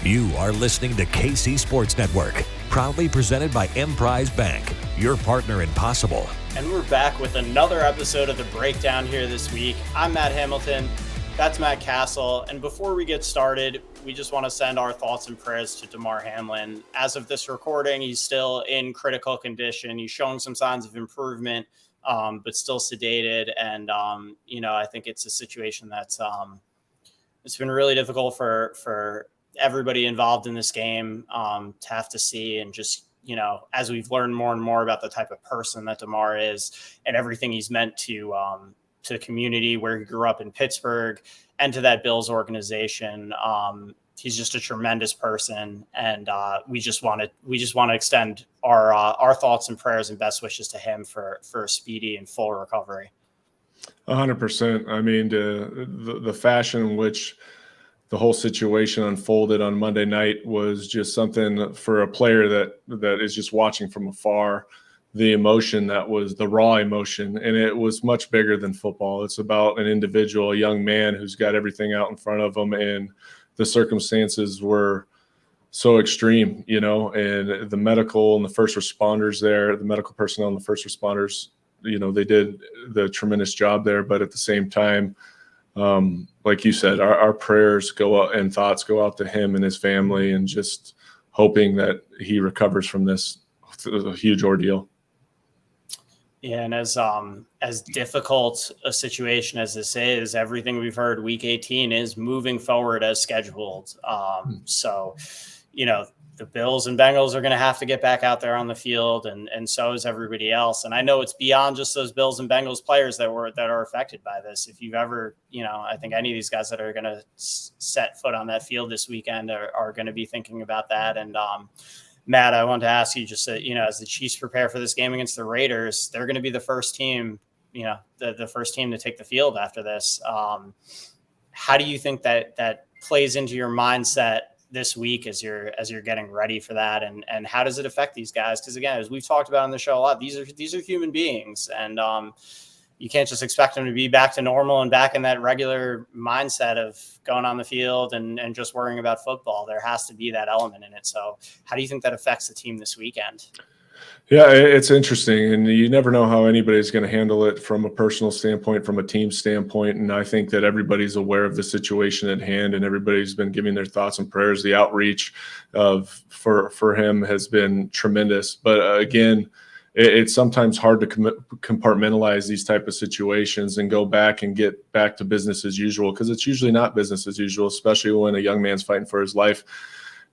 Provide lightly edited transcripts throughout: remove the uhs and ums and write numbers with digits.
You are listening to KC Sports Network, proudly presented by Emprise Bank, your partner in possible. And we're back with another episode of The Breakdown here this week. I'm Matt Hamilton. That's Matt Cassel. And before we get started, we just want to send our thoughts and prayers to Damar Hamlin. As of this recording, he's still in critical condition. He's showing some signs of improvement, but still sedated. And, I think it's a situation that's it's been really difficult for everybody involved in this game to have to see. And just, as we've learned more and more about the type of person that Damar is and everything he's meant to the community where he grew up in Pittsburgh and to that Bills organization. He's just a tremendous person. And we just want to extend our thoughts and prayers and best wishes to him for a speedy and full recovery. 100%. I mean, the fashion in which the whole situation unfolded on Monday night was just something for a player that is just watching from afar. The emotion that was the raw emotion, and it was much bigger than football. It's about an individual, a young man who's got everything out in front of him, and the circumstances were so extreme, and the medical and the first responders there, the medical personnel and the first responders, they did the tremendous job there. But at the same time, like you said, our prayers go out and thoughts go out to him and his family, and just hoping that he recovers from this huge ordeal. Yeah, and as difficult a situation as this is, everything we've heard week 18 is moving forward as scheduled. So, the Bills and Bengals are going to have to get back out there on the field, and so is everybody else. And I know it's beyond just those Bills and Bengals players that are affected by this. If you've ever, I think any of these guys that are going to set foot on that field this weekend are going to be thinking about that. And Matt, I wanted to ask you just, as the Chiefs prepare for this game against the Raiders, they're going to be the first team, the first team to take the field after this. How do you think that plays into your mindset this week as you're getting ready for that, and how does it affect these guys? Because again, as we've talked about on the show a lot, these are human beings, and you can't just expect them to be back to normal and back in that regular mindset of going on the field and just worrying about football. There has to be that element in it. So how do you think that affects the team this weekend? Yeah, it's interesting, and you never know how anybody's going to handle it from a personal standpoint, from a team standpoint. And I think that everybody's aware of the situation at hand, and everybody's been giving their thoughts and prayers. The outreach for him has been tremendous. But again, it's sometimes hard to compartmentalize these type of situations and go back and get back to business as usual, because it's usually not business as usual, especially when a young man's fighting for his life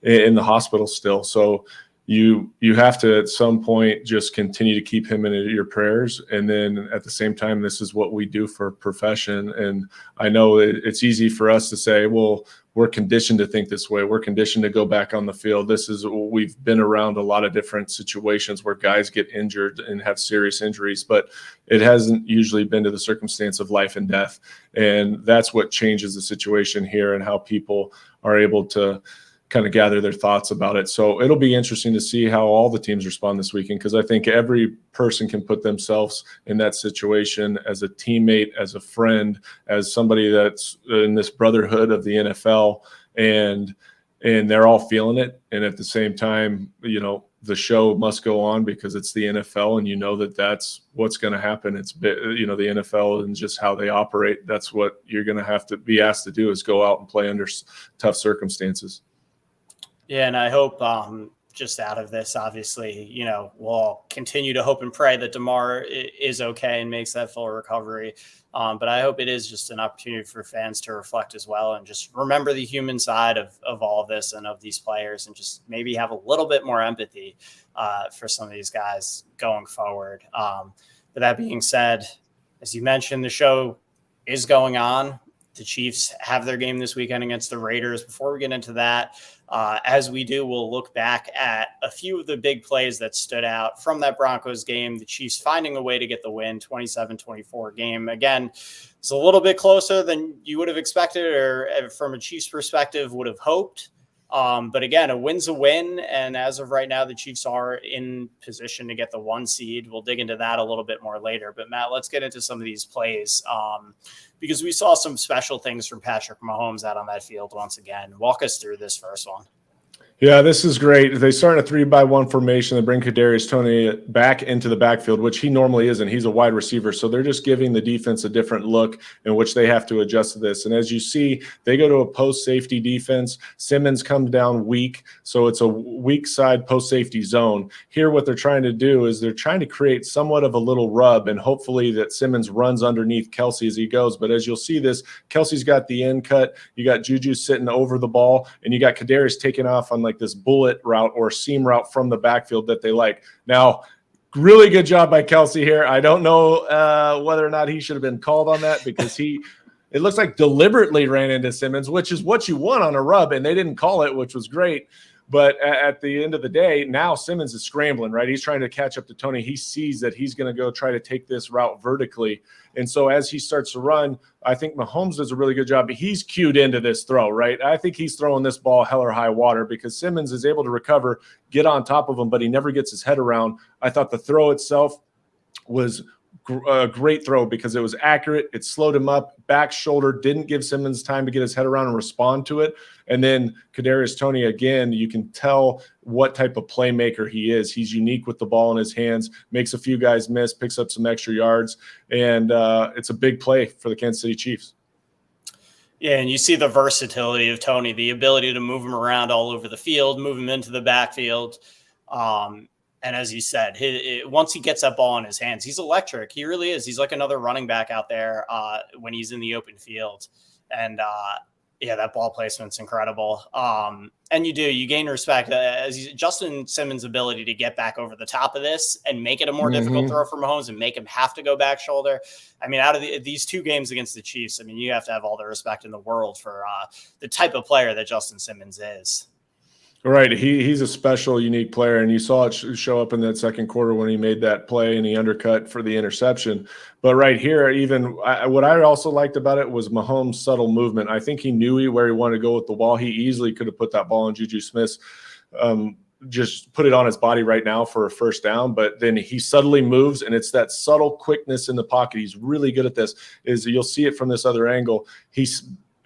in the hospital still. So you have to at some point just continue to keep him in your prayers. And then at the same time, this is what we do for a profession. And I know it's easy for us to say, well, we're conditioned to think this way. We're conditioned to go back on the field. We've been around a lot of different situations where guys get injured and have serious injuries, but it hasn't usually been to the circumstance of life and death. And that's what changes the situation here and how people are able to kind of gather their thoughts about it. So it'll be interesting to see how all the teams respond this weekend, because I think every person can put themselves in that situation as a teammate, as a friend, as somebody that's in this brotherhood of the NFL, and they're all feeling it. And at the same time, the show must go on because it's the NFL, and that's what's going to happen. It's the NFL and just how they operate. That's what you're going to have to be asked to do, is go out and play under tough circumstances. Yeah, and I hope just out of this, obviously, we'll continue to hope and pray that Damar is okay and makes that full recovery. But I hope it is just an opportunity for fans to reflect as well and just remember the human side of all of this and of these players, and just maybe have a little bit more empathy for some of these guys going forward. But that being said, as you mentioned, the show is going on. The Chiefs have their game this weekend against the Raiders. Before we get into that, as we do, we'll look back at a few of the big plays that stood out from that Broncos game. The Chiefs finding a way to get the win, 27-24 game. Again, it's a little bit closer than you would have expected, or from a Chiefs perspective would have hoped. But again, a win's a win. And as of right now, the Chiefs are in position to get the 1 seed. We'll dig into that a little bit more later. But Matt, let's get into some of these plays because we saw some special things from Patrick Mahomes out on that field once again. Walk us through this first one. Yeah, this is great. They start in a 3-by-1 formation. They bring Kadarius Toney back into the backfield, which he normally isn't. He's a wide receiver. So they're just giving the defense a different look in which they have to adjust to this. And as you see, they go to a post-safety defense. Simmons comes down weak, so it's a weak side post-safety zone. Here, what they're trying to do is they're trying to create somewhat of a little rub, and hopefully that Simmons runs underneath Kelsey as he goes. But as you'll see this, Kelsey's got the end cut. You got Juju sitting over the ball, and you got Kadarius taking off on like this bullet route or seam route from the backfield that they like. Now, really good job by Kelsey here. I don't know whether or not he should have been called on that, because it looks like deliberately ran into Simmons, which is what you want on a rub, and they didn't call it, which was great. But at the end of the day, now Simmons is scrambling, right? He's trying to catch up to Toney. He sees that he's going to go try to take this route vertically. And so as he starts to run, I think Mahomes does a really good job. He's cued into this throw, right? I think he's throwing this ball hell or high water, because Simmons is able to recover, get on top of him, but he never gets his head around. I thought the throw itself was a great throw because it was accurate. It slowed him up, back shoulder, didn't give Simmons time to get his head around and respond to it. And then Kadarius Toney, again, you can tell what type of playmaker he is. He's unique with the ball in his hands, makes a few guys miss, picks up some extra yards, and it's a big play for the Kansas City Chiefs. Yeah, and you see the versatility of Toney, the ability to move him around all over the field, move him into the backfield. And as you said, once he gets that ball in his hands, he's electric. He really is. He's like another running back out there when he's in the open field. And yeah, that ball placement's incredible. And you gain respect Justin Simmons' ability to get back over the top of this and make it a more difficult throw for Mahomes and make him have to go back shoulder. I mean, out of these two games against the Chiefs, I mean, you have to have all the respect in the world for the type of player that Justin Simmons is. Right. He's a special, unique player, and you saw it show up in that second quarter when he made that play and he undercut for the interception. But right here, what I also liked about it was Mahomes' subtle movement. I think he knew where he wanted to go with the ball. He easily could have put that ball in Juju Smith's, just put it on his body right now for a first down, but then he subtly moves, and it's that subtle quickness in the pocket. He's really good at this. You'll see it from this other angle. He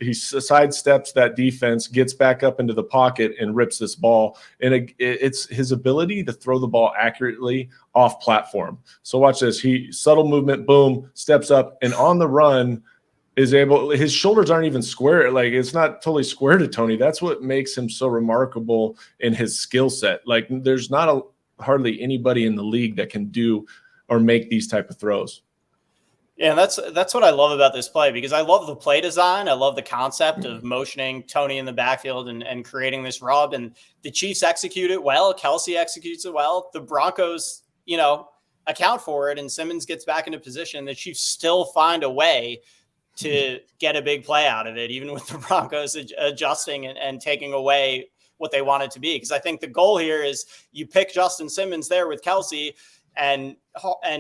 sidesteps that defense, gets back up into the pocket, and rips this ball. And it's his ability to throw the ball accurately off platform. So watch this. Subtle movement, boom, steps up, and on the run his shoulders aren't even square. Like, it's not totally square to Toney. That's what makes him so remarkable in his skill set. Like, there's not hardly anybody in the league that can do or make these type of throws. Yeah, and that's what I love about this play, because I love the play design. I love the concept of motioning Toney in the backfield and creating this rub. And the Chiefs execute it well. Kelsey executes it well. The Broncos, account for it, and Simmons gets back into position. The Chiefs still find a way to get a big play out of it, even with the Broncos adjusting and taking away what they want it to be. Because I think the goal here is you pick Justin Simmons there with Kelsey, and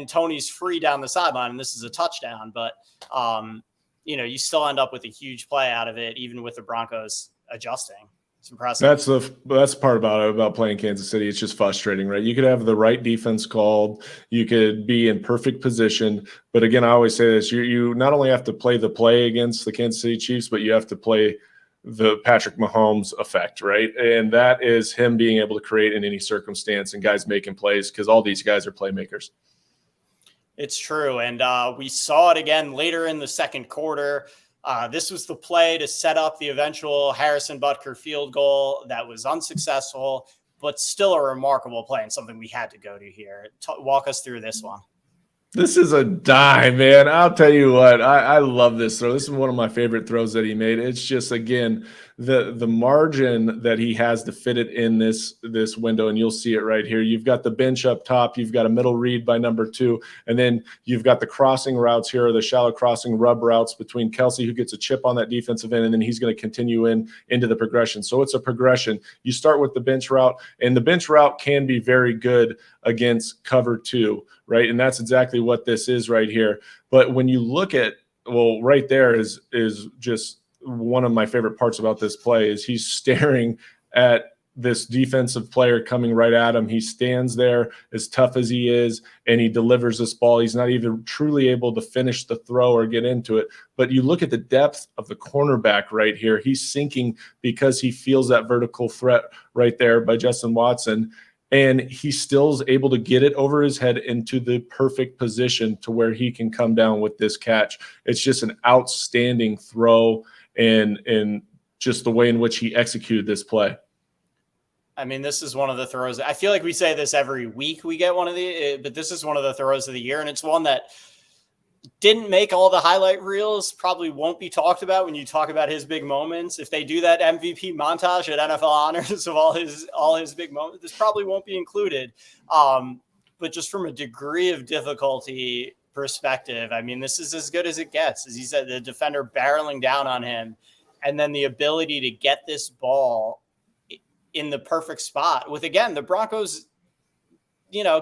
Toney's free down the sideline, and this is a touchdown. But, you still end up with a huge play out of it, even with the Broncos adjusting. It's impressive. That's the best part about playing Kansas City. It's just frustrating, right? You could have the right defense called. You could be in perfect position. But again, I always say this. You not only have to play the play against the Kansas City Chiefs, but you have to play the Patrick Mahomes effect, right? And that is him being able to create in any circumstance and guys making plays, because all these guys are playmakers. It's true. And we saw it again later in the second quarter. This was the play to set up the eventual Harrison Butker field goal that was unsuccessful, but still a remarkable play and something we had to go to here. Walk us through this one. This is a dime, man. I'll tell you what, I love this throw. This is one of my favorite throws that he made. It's just, again, the margin that he has to fit it in this window, and you'll see it right here. You've got the bench up top. You've got a middle read by number 2, and then you've got the crossing routes here, or the shallow crossing rub routes between Kelsey, who gets a chip on that defensive end, and then he's going to continue into the progression. So it's a progression. You start with the bench route, and the bench route can be very good against cover 2, right? And that's exactly what this is right here. But when you look at, right there is just one of my favorite parts about this play is he's staring at this defensive player coming right at him. He stands there as tough as he is, and he delivers this ball. He's not even truly able to finish the throw or get into it. But you look at the depth of the cornerback right here. He's sinking because he feels that vertical threat right there by Justin Watson. And he still is able to get it over his head into the perfect position to where he can come down with this catch. It's just an outstanding throw and just the way in which he executed this play. I mean, this is one of the throws. I feel like we say this every week we get one of the, but this is one of the throws of the year. And it's one that didn't make all the highlight reels, probably won't be talked about when you talk about his big moments. If they do that MVP montage at NFL Honors of all his big moments, this probably won't be included. But just from a degree of difficulty perspective, I mean, this is as good as it gets. As he said, the defender barreling down on him, and then the ability to get this ball in the perfect spot with, again, the Broncos,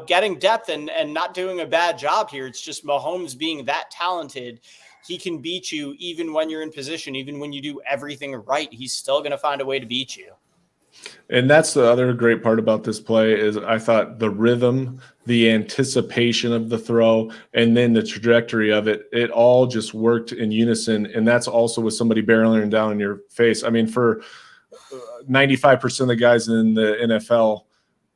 getting depth and not doing a bad job here. It's just Mahomes being that talented. He can beat you even when you're in position, even when you do everything right. He's still going to find a way to beat you. And that's the other great part about this play is I thought the rhythm, the anticipation of the throw, and then the trajectory of it, it all just worked in unison. And that's also with somebody barreling down in your face. I mean, for 95% of the guys in the NFL,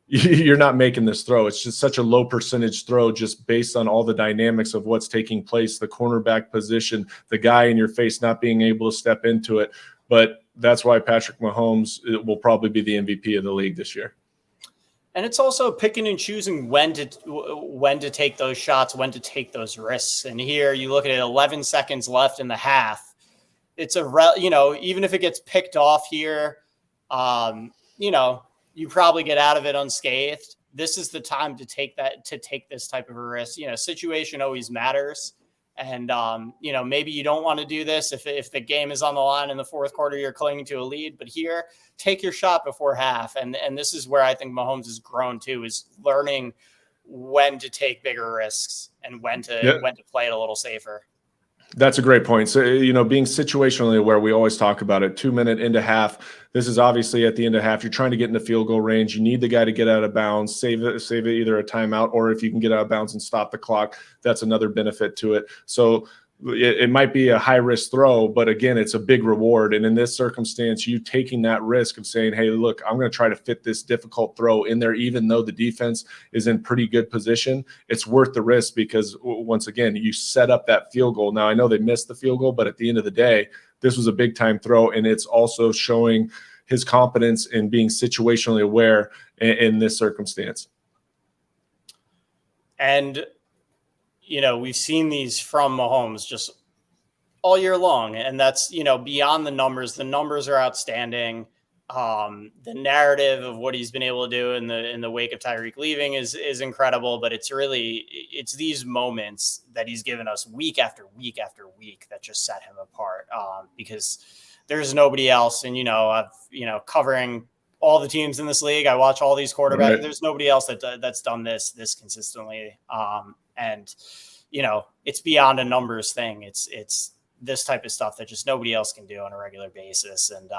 you're not making this throw. It's just such a low percentage throw just based on all the dynamics of what's taking place, the cornerback position, the guy in your face not being able to step into it. But that's why Patrick Mahomes will probably be the MVP of the league this year. And it's also picking and choosing when to take those shots, when to take those risks. And here you look at it, 11 seconds left in the half. It's even if it gets picked off here, you probably get out of it unscathed. This is the time to take this type of a risk. Situation always matters. And, maybe you don't want to do this if the game is on the line in the fourth quarter, you're clinging to a lead. But here, take your shot before half. And this is where I think Mahomes has grown too, is learning when to take bigger risks and when to play it a little safer. That's a great point. So, being situationally aware, we always talk about it. 2 minute into half. This is obviously at the end of half. You're trying to get into field goal range. You need the guy to get out of bounds, save it either a timeout, or if you can get out of bounds and stop the clock, that's another benefit to it. So it might be a high risk throw, but again, it's a big reward. And in this circumstance, you taking that risk of saying, hey, look, I'm going to try to fit this difficult throw in there, even though the defense is in pretty good position. It's worth the risk because once again, you set up that field goal. Now I know they missed the field goal, but at the end of the day, this was a big time throw. And it's also showing his competence in being situationally aware in this circumstance. And we've seen these from Mahomes just all year long. And that's, beyond the numbers. The numbers are outstanding. The narrative of what he's been able to do in the wake of Tyreek leaving is incredible. But it's these moments that he's given us week after week after week that just set him apart. Because there's nobody else. And, I've, covering all the teams in this league, I watch all these quarterbacks. Right. There's nobody else that's done this consistently. And, it's beyond a numbers thing. It's this type of stuff that just nobody else can do on a regular basis. And,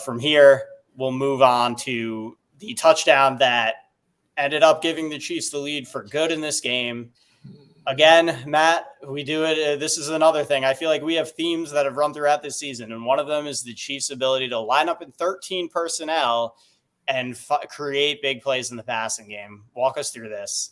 from here, we'll move on to the touchdown that ended up giving the Chiefs the lead for good in this game. Again, Matt, we do it. This is another thing. I feel like we have themes that have run throughout this season. And one of them is the Chiefs' ability to line up in 13 personnel and create big plays in the passing game. Walk us through this.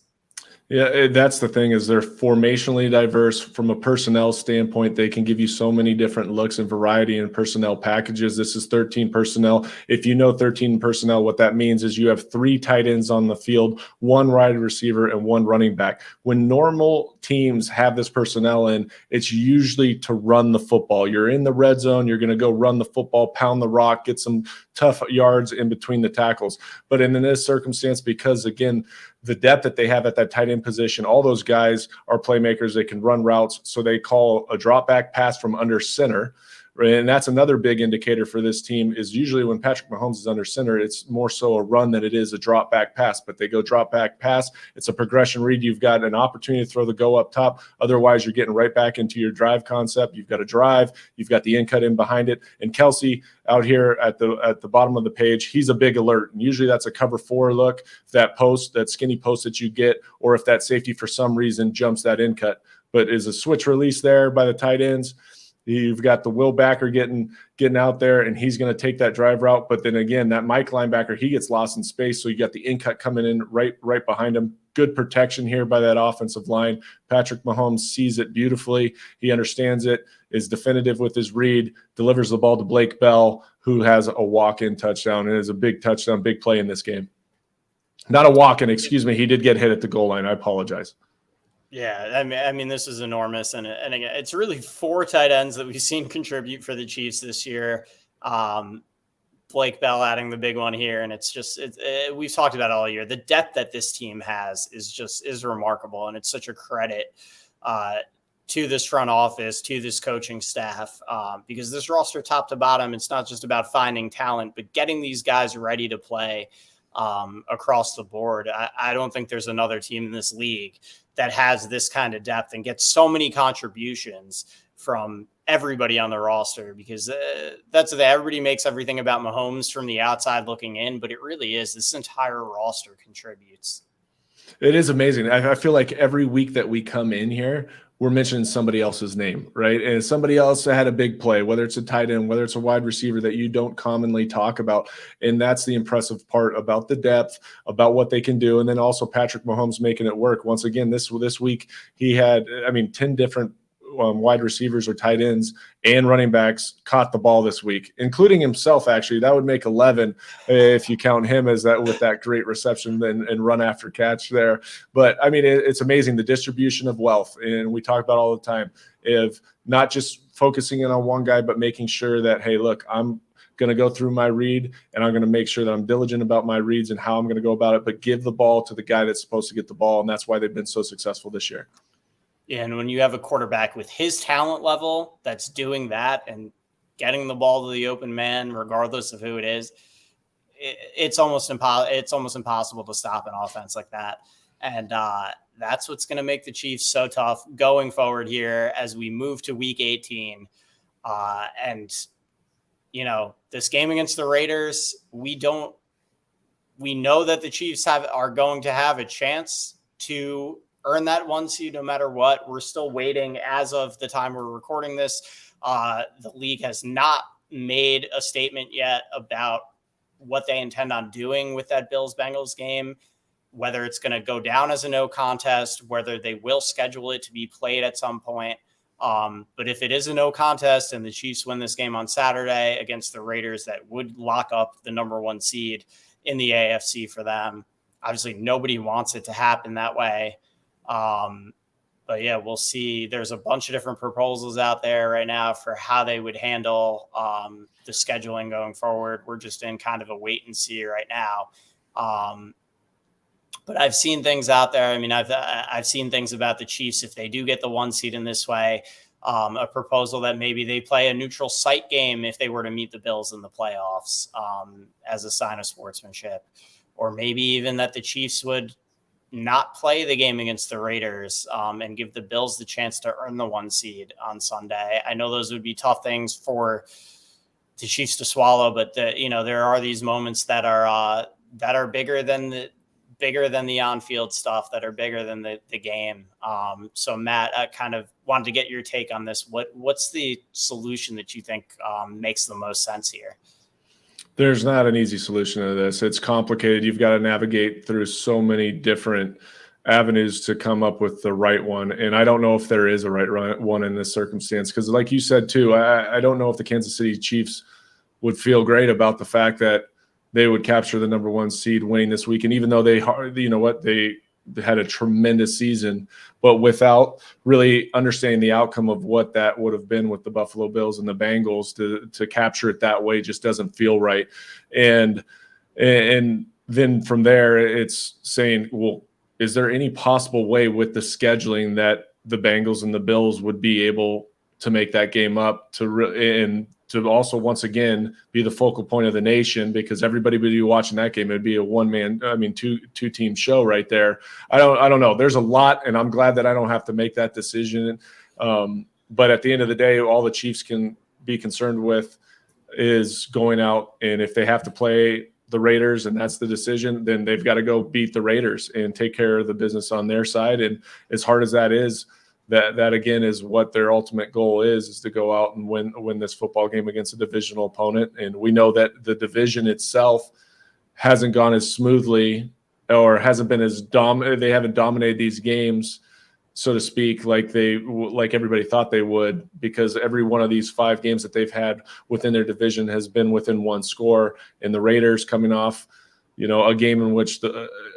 Yeah, that's the thing is they're formationally diverse from a personnel standpoint. They can give you so many different looks and variety in personnel packages. This is 13 personnel. If you know 13 personnel, what that means is you have 3 tight ends on the field, 1 wide receiver, and 1 running back. When normal teams have this personnel in, it's usually to run the football. You're in the red zone. You're going to go run the football, pound the rock, get some tough yards in between the tackles. But in this circumstance, because, again, the depth that they have at that tight end position, all those guys are playmakers. They can run routes. So they call a drop back pass from under center. right? And that's another big indicator for this team is usually when Patrick Mahomes is under center, it's more so a run than it is a drop back pass, but they go drop back pass. It's a progression read. You've got an opportunity to throw the go up top. Otherwise, you're getting right back into your drive concept. You've got a drive. You've got the in cut in behind it. And Kelsey out here at the bottom of the page, he's a big alert. And usually that's a cover 4 look, that post, that skinny post that you get, or if that safety for some reason jumps that in cut. But is a switch release there by the tight ends. You've got the Will backer getting out there, and he's going to take that drive route. But then again, that Mike linebacker, he gets lost in space. So you got the in cut coming in right behind him. Good protection here by that offensive line. Patrick Mahomes sees it beautifully. He understands it, is definitive with his read, delivers the ball to Blake Bell, who has a walk-in touchdown. It is a big touchdown, big play in this game. Not a walk-in, excuse me. He did get hit at the goal line. I apologize. Yeah, I mean, this is enormous, and again, it's really 4 tight ends that we've seen contribute for the Chiefs this year. Blake Bell adding the big one here, and we've talked about it all year. The depth that this team has is remarkable, and it's such a credit to this front office, to this coaching staff, because this roster, top to bottom, it's not just about finding talent, but getting these guys ready to play across the board. I don't think there's another team in this league that has this kind of depth and gets so many contributions from everybody on the roster, because that's everybody makes everything about Mahomes from the outside looking in, but it really is this entire roster contributes. It is amazing. I feel like every week that we come in here, we're mentioning somebody else's name, right? And somebody else had a big play, whether it's a tight end, whether it's a wide receiver that you don't commonly talk about. And that's the impressive part about the depth, about what they can do. And then also Patrick Mahomes making it work. Once again, this week, he had, 10 different wide receivers or tight ends and running backs caught the ball this week, including himself. Actually, that would make 11 if you count him as that, with that great reception and run after catch there. But I mean, it's amazing, the distribution of wealth. And we talk about all the time of not just focusing in on one guy, but making sure that, hey, look, I'm going to go through my read and I'm going to make sure that I'm diligent about my reads and how I'm going to go about it, but give the ball to the guy that's supposed to get the ball. And that's why they've been so successful this year. And when you have a quarterback with his talent level that's doing that and getting the ball to the open man, regardless of who it is, it's almost impossible to stop an offense like that. And that's what's going to make the Chiefs so tough going forward here as we move to Week 18. And this game against the Raiders, we know that the Chiefs are going to have a chance to earn that 1 seed no matter what. We're still waiting as of the time we're recording this. The league has not made a statement yet about what they intend on doing with that Bills-Bengals game, whether it's going to go down as a no contest, whether they will schedule it to be played at some point. But if it is a no contest and the Chiefs win this game on Saturday against the Raiders, that would lock up the number 1 seed in the AFC for them. Obviously, nobody wants it to happen that way. But yeah, we'll see. There's a bunch of different proposals out there right now for how they would handle the scheduling going forward. We're just in kind of a wait and see right now. But I've seen things out there. I mean, I've seen things about the Chiefs if they do get the 1 seed in this way. A proposal that maybe they play a neutral site game if they were to meet the Bills in the playoffs as a sign of sportsmanship, or maybe even that the Chiefs would not play the game against the Raiders and give the Bills the chance to earn the 1 seed on Sunday. I know those would be tough things for the Chiefs to swallow, but there are these moments that are bigger than the on-field stuff, that are bigger than the game. So Matt, I kind of wanted to get your take on this. What's the solution that you think makes the most sense here? There's not an easy solution to this. It's complicated. You've got to navigate through so many different avenues to come up with the right one. And I don't know if there is a right one in this circumstance, because like you said too, I don't know if the Kansas City Chiefs would feel great about the fact that they would capture the number 1 seed winning this week. And even though they had a tremendous season, but without really understanding the outcome of what that would have been with the Buffalo Bills and the Bengals, to capture it that way just doesn't feel right. And then from there, it's saying, well, is there any possible way with the scheduling that the Bengals and the Bills would be able to make that game up, and to also once again be the focal point of the nation, because everybody would be watching that game. It'd be a two team show right there. I don't know. There's a lot, and I'm glad that I don't have to make that decision. But at the end of the day, all the Chiefs can be concerned with is going out, and if they have to play the Raiders and that's the decision, then they've got to go beat the Raiders and take care of the business on their side. And as hard as that is, that again is what their ultimate goal is to go out and win this football game against a divisional opponent. And we know that the division itself hasn't gone as smoothly, or hasn't been as they haven't dominated these games, so to speak, like everybody thought they would, because every one of these 5 games that they've had within their division has been within 1 score. And the Raiders coming off, a game in which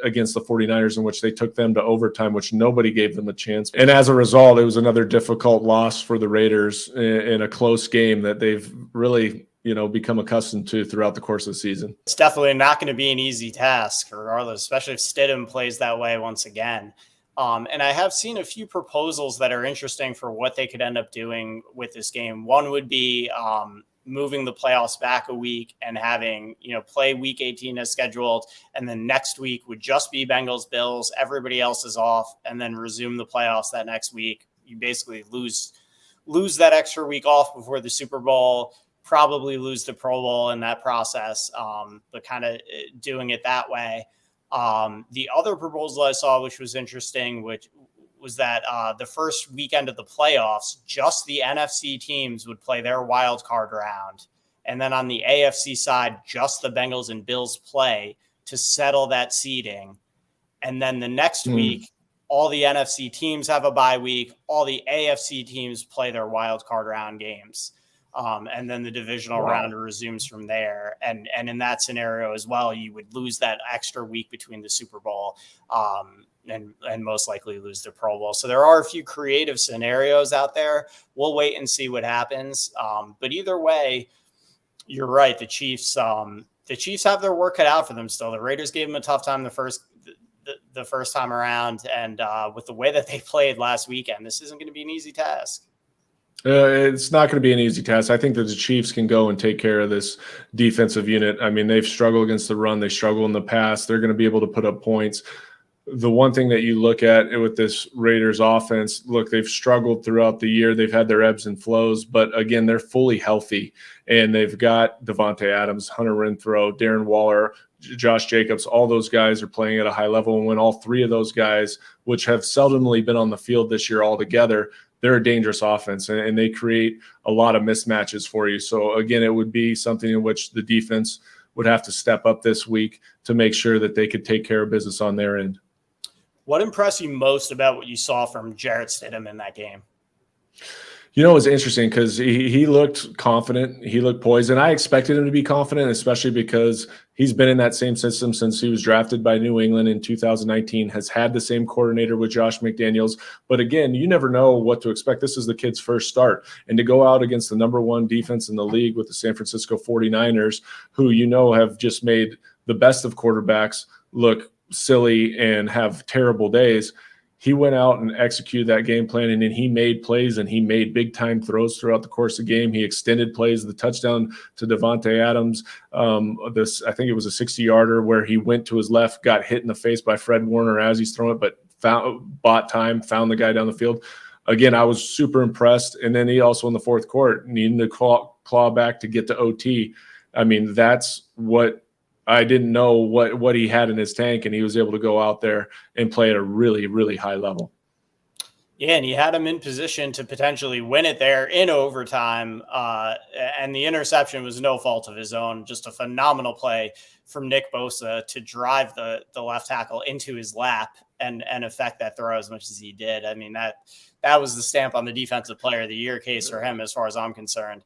against the 49ers, in which they took them to overtime, which nobody gave them a chance. And as a result, it was another difficult loss for the Raiders in a close game that they've really, become accustomed to throughout the course of the season. It's definitely not going to be an easy task, regardless, especially if Stidham plays that way once again. And I have seen a few proposals that are interesting for what they could end up doing with this game. One would be moving the playoffs back a week and having, play week 18 as scheduled. And then next week would just be Bengals, Bills, everybody else is off, and then resume the playoffs that next week. You basically lose that extra week off before the Super Bowl, probably lose the Pro Bowl in that process, but kind of doing it that way. The other proposal I saw, which was interesting, which was that the first weekend of the playoffs, just the NFC teams would play their wild card round. And then on the AFC side, just the Bengals and Bills play to settle that seeding. And then the next week, all the NFC teams have a bye week. All the AFC teams play their wild card round games. And then the divisional round resumes from there. And in that scenario as well, you would lose that extra week between the Super Bowl and most likely lose the Pro Bowl. So there are a few creative scenarios out there. We'll wait and see what happens. But either way, you're right. The Chiefs have their work cut out for them still. The Raiders gave them a tough time the first time around. And with the way that they played last weekend, this isn't going to be an easy task. It's not going to be an easy task. I think that the Chiefs can go and take care of this defensive unit. I mean, they've struggled against the run. They struggle in the pass. They're going to be able to put up points. The one thing that you look at with this Raiders offense, look, they've struggled throughout the year. They've had their ebbs and flows, but again, they're fully healthy. And they've got Devontae Adams, Hunter Renfrow, Darren Waller, Josh Jacobs. All those guys are playing at a high level. And when all 3 of those guys, which have seldomly been on the field this year altogether, they're a dangerous offense, and they create a lot of mismatches for you. So, again, it would be something in which the defense would have to step up this week to make sure that they could take care of business on their end. What impressed you most about what you saw from Jarrett Stidham in that game? It's interesting because he looked confident. He looked poised, and I expected him to be confident, especially because he's been in that same system since he was drafted by New England in 2019, has had the same coordinator with Josh McDaniels. But again, you never know what to expect. This is the kid's first start. And to go out against the number 1 defense in the league with the San Francisco 49ers, who have just made the best of quarterbacks look silly and have terrible days, he went out and executed that game plan, and then he made plays, and he made big-time throws throughout the course of the game. He extended plays, the touchdown to Devontae Adams. I think it was a 60-yarder where he went to his left, got hit in the face by Fred Warner as he's throwing it, but bought time, found the guy down the field. Again, I was super impressed. And then he also in the fourth quarter needing to claw back to get to OT. I mean, that's what I didn't know what he had in his tank, and he was able to go out there and play at a really, really high level. Yeah, and he had him in position to potentially win it there in overtime, and the interception was no fault of his own. Just a phenomenal play from Nick Bosa to drive the left tackle into his lap and affect that throw as much as he did. I mean, that was the stamp on the defensive player of the year case for him as far as I'm concerned.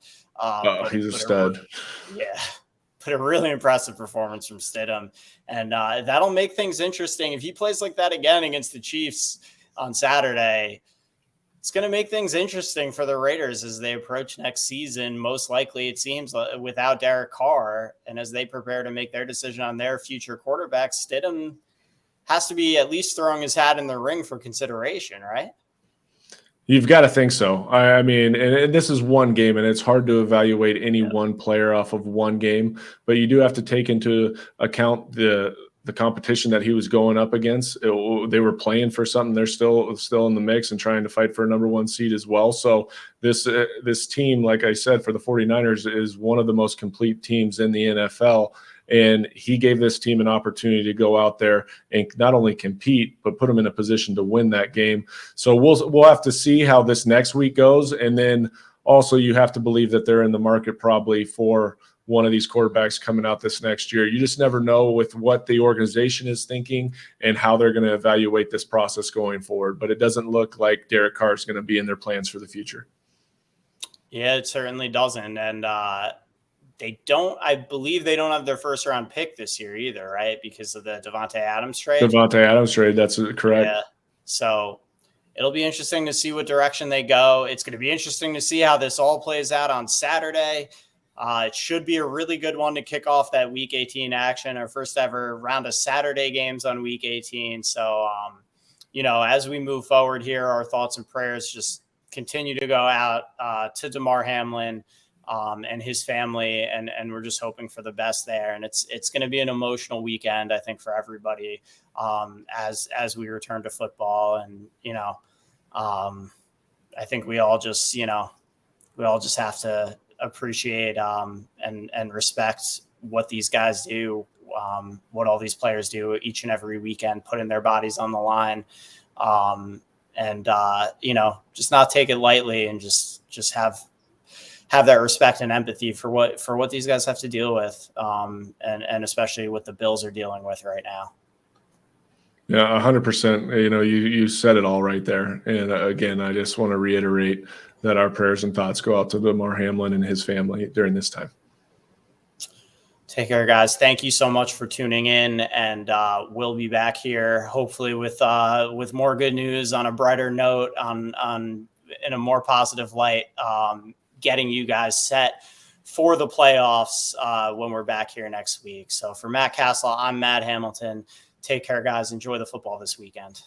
He's a stud. But a really impressive performance from Stidham. And that'll make things interesting. If he plays like that again against the Chiefs on Saturday, it's going to make things interesting for the Raiders as they approach next season. Most likely, it seems, without Derek Carr. And as they prepare to make their decision on their future quarterback, Stidham has to be at least throwing his hat in the ring for consideration, right? You've got to think so. I mean, and this is one game, and it's hard to evaluate any one player off of one game, but you do have to take into account the competition that he was going up against. They were playing for something. They're still in the mix and trying to fight for a number one seed as well. So this team, like I said, for the 49ers is one of the most complete teams in the NFL. And he gave this team an opportunity to go out there and not only compete, but put them in a position to win that game. So we'll have to see how this next week goes. And then also you have to believe that they're in the market probably for one of these quarterbacks coming out this next year. You just never know with what the organization is thinking and how they're going to evaluate this process going forward. But it doesn't look like Derek Carr is going to be in their plans for the future. Yeah, it certainly doesn't. And, I believe they don't have their first round pick this year either, right? Because of the Davante Adams trade. That's correct. Yeah. So it'll be interesting to see what direction they go. It's going to be interesting to see how this all plays out on Saturday. It should be a really good one to kick off that Week 18 action, our first ever round of Saturday games on Week 18. So, as we move forward here, our thoughts and prayers just continue to go out to Damar Hamlin and his family, and we're just hoping for the best there. And it's going to be an emotional weekend, I think, for everybody as we return to football. And I think we all just have to appreciate and respect what these guys do, what all these players do each and every weekend, putting their bodies on the line, and just not take it lightly, and just have that respect and empathy for what these guys have to deal with, and especially what the Bills are dealing with right now. Yeah, 100%. You said it all right there. And again, I just want to reiterate that our prayers and thoughts go out to Damar Hamlin and his family during this time. Take care, guys. Thank you so much for tuning in, and we'll be back here hopefully with more good news on a brighter note, on in a more positive light, getting you guys set for the playoffs when we're back here next week. So for Matt Cassel, I'm Matt Hamilton. Take care, guys. Enjoy the football this weekend.